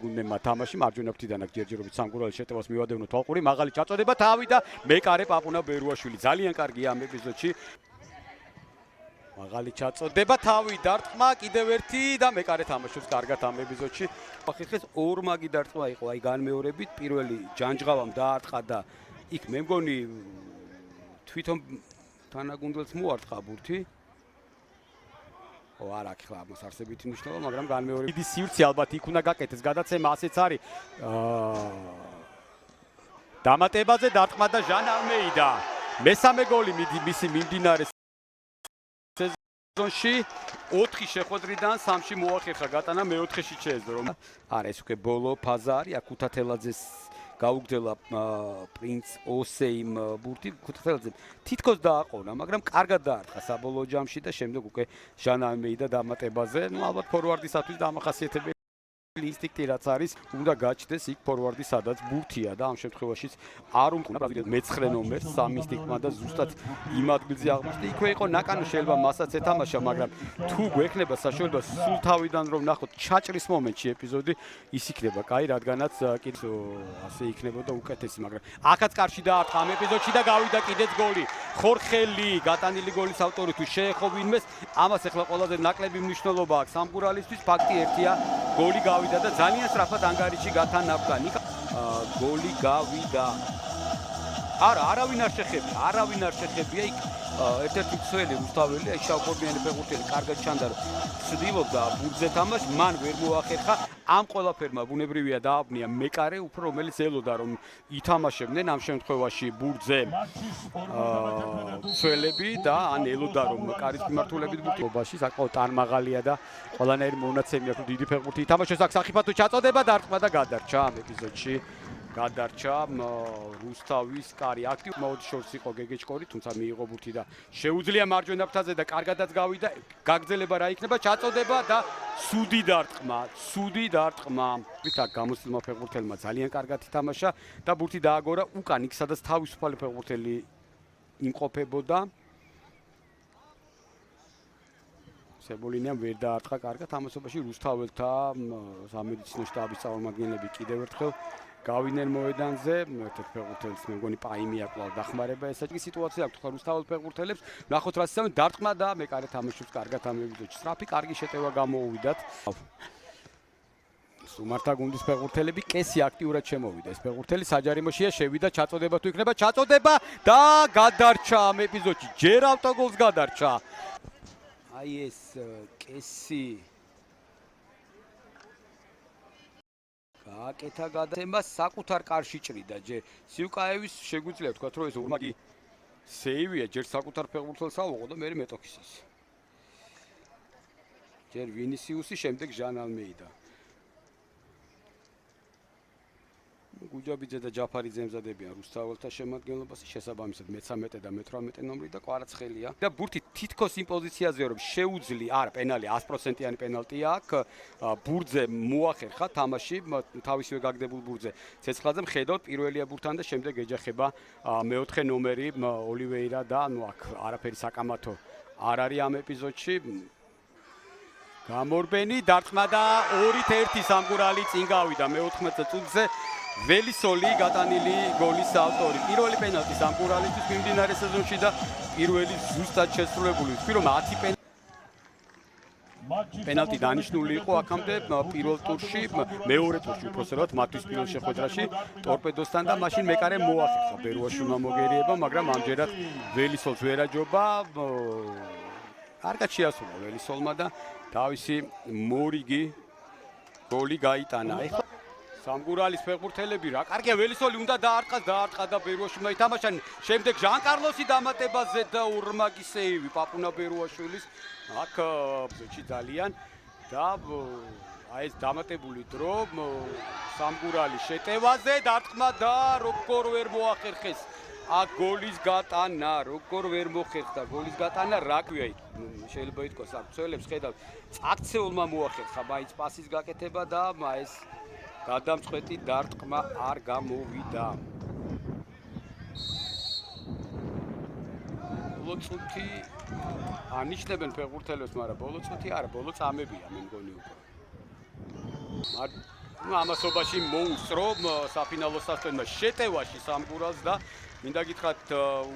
გუნდმა თამაში მარჯვენა ფრთიდან აქ ჯერჯერობით სამგურალის შეტევას მივადევნო თვალყური მაღალი ჩაწოდება თავი და მეკარე პაპუნა ბერუაშვილი ძალიან კარგია ამ ეპიზოდში მაღალი ჩაწოდება თავი დარტყმა კიდევ ერთი და მეკარე თამაშობს კარგად ამ ეპიზოდში ხეხეს ორ მაგი დარტყმა იყო აი განმეორებით პირველი ჯანჯღავამ დაარტყა და იქ მე მგონი თვითონ თანაგუნდელს მოარტყა ბურთი არა ახლა მას არსებითი მნიშვნელობა მაგრამ განმეორებით დიდი სივრცე ალბათ იქ უნდა გაკეთდეს გადაცემა ასეც არის დამატებაზე დარტყმა და ჟან ალმეიდა მესამე გოლი მისი მიმდინარე სეზონში 4 შეხვედრიდან 3-ში მოახერხა გატანა მეოთხეში შეეძლო რომ არა ეს უკვე ბოლო ფაზა არის აქ ქუთათელაძეს გაუგრძელა პრინც ოსეიმ ბურთი ქუთათელაძემ თითქოს დააყოვნა მაგრამ კარგად დაარტყა საბოლოო ჯამში და შემდეგ უკვე ჟან ალმეიდა დამატებაზე ნუ ალბათ ფორვარდისათვის დამახასიათებელი ინსტინქტი რაც არის უნდა გაჩნდეს იქ ფორვარდი სადაც ბურთია და ამ შემთხვევაშიც არ უნდა ბრაზილიას მე-9 ნომერს სამ ინსტინქტმა და ზუსტად იმ ადგილზე აღმოჩნდა იქვე იყო ნაკანო შეიძლება მასაც ეთამაშა მაგრამ თუ გვექნება საშუალება სულ თავიდან რომ ნახოთ ჩაჭრის მომენტში ეპიზოდი ის იქნება კაი რადგანაც კიდე ასე იქნებოდა უკეთესი მაგრამ ახაც კარში დაარტყა ამ ეპიზოდში და გავიდა კიდეც გოლი ხორხელი გატანილი გოლის ავტორი თუ შეეხო ვინმეს ამას ახლა ყველაზე ნაკლები მნიშვნელობა აქვს სამგურალისთვის ფაქტი ერთია გოლი გავიდა და ძალიან სწრაფად ანგარიში გათანაბრდა გოლი გავიდა არავინ არ შეხებია იქ ერთ-ერთი მცველი რუსთაველი აი შავკორბიანი ფეხბურთელი კარგად ჩანდა რომ ცდილობდა ბურთზე თამაშს მან ვერ მოახერხა ამ ყველაფერმა ბუნებრივია დააბნია მეკარე უფრო რომელიც ელოდა რომ ითამაშებდნენ ამ შემთხვევაში ბურთზე მცველები და ან ელოდა რომ კარის მიმართულებით ბურთობაში საკმაოდ ტანმაღალია და ყველანაირი მონაცემი აქვს დიდი ფეხბურთი ითამაშოს აქ სახიფათო ჩაწოდება დარტყმა და გადარჩა ამ ეპიზოდში გადარჩა რუსთავის კარი აქტივ მოდ შორს იყო გეგეჭკორი თუმცა მიიღო ბურთი და შეუძლია მარჯვენა ფრთაზე და კარგადაც გავიდა გაგრძელება რა იქნება ჩაწოდება და სუდი დარტყმა ვითა გამოსულმა ფეხბურთელმა ძალიან კარგად ითამაშა და ბურთი დააგორა უკან იქ სადაც თავისუფალი ფეხბურთელი იმყოფებოდა სებოლინიამ ვერ დაარტყა კარგად თამაშობაში რუსთაველთა სამედიცინო შტაბის წარმომადგენლები კიდევ ერთხელ გავიდნენ მოედანზე ერთ-ერთ ფეხბურთელს მე მგონი პაიმია კვლავ დახმარება ესაჭი სიტუაცია აქვს ხო რუსთაველ ფეხბურთელებს ნახოთ რა ისე დარტყმა და მეკარე თამაშობს კარგად ამ ეპიზოდში სწრაფი კარგი შეტევა გამოუვიდათ სუმართა გუნდის ფეხბურთელები კესი აქტიურად შემოვიდა ეს ფეხბურთელი საჯარიმოშია შევიდა ჩაწოდება თუ იქნება ჩაწოდება და გადარჩა ამ ეპიზოდში ჯერ ავტოგოლს გადარჩა აი ეს კესი აკეთა გადაცემა საკუთარ კარში ჭრიდა ჯერ სიუკაევის შეგვიძლია თქვა რომ ეს ორმაგი სეივია ჯერ საკუთარ ფეხბურთელს ავუყო და მე მეტოქისის ჯერ ვინისიუსი შემდეგ ჟან ალმეიდა გუჯაბიძე და ჯაფარიძე ემზადებიან რუსთაველთა შემადგენლობას შესაბამისად მე-13 და მე-18 ნომრი და კვარაცხელია და ბურთი თითქოს იმ პოზიციაზეა რომ შეუძლია არა პენალი 100%-იანი პენალტია აქვს ბურთზე მოახერხა თამაში თავისივე გაგდებულ ბურთზე ცეცხლაძე მხედოთ პირველია ბურთთან და შემდეგ ეჯახება მე-4 ნომერი ოლივეირა და ნუ აქ არაფერი საკამათო არ არის ამ ეპიზოდში გამორბენი დარტყმა და 2-1 სამგურალი წინ გავიდა მე-14 წუთზე ველისოლი გატანილი გოლის ავტორი პირველი პენალტი სამგურალისთვის მიმდინარე სეზონში და პირველი ზუსტად შესრულებული ვთქვი რომ 10 პენალტი დანიშნული იყო აქამდე პირველ ტურში მეორე ტურში უпроსერად მათთვის პირველ შეხვედრაში ტორპედოსთან და მაშინ მეკარე მოახერხა ბერუაშვილმა მოგერიება მაგრამ ამჯერად ველისოლს ვერაჯობა კარგად შეასრულა ველისოლმა და თავისი მორიგი გოლი გაიტანა სამგურალის ფეხბურთელები რა კარგია ველისოლი უნდა დაარტყა და ბერუაშვილმა ითამაშა შემდეგ ჟან კარლოსი დამატებაზე და ორმაგი სეივი პაპუნა ბერუაშვილის აქ ბზოჩი ძალიან და აი ეს დამატებული დრო სამგურალის შეტევაზე დარტყმა და როგორ ვერ მოახერხეს აქ გოლის გატანა როგორ ვერ მოხერხდა გოლის გატანა რა ქვია იქ შეიძლება ითქვას აქ მცველებს ხედავთ წაქცეულმა მოახერხა მაინც პასის გაკეთება და ეს გადამწყვეტი დარტყმა არ გამოვიდა ბოლო წუთი ანიშნებენ ფეხბურთელებს მაგრამ ბოლო წუთი არა ბოლო წამებია მე მგონი უკვე ნუ ამასობაში მოუსწრო საფინალო სასტუმრო შეტევაში სამგურალს და მინდა გითხრათ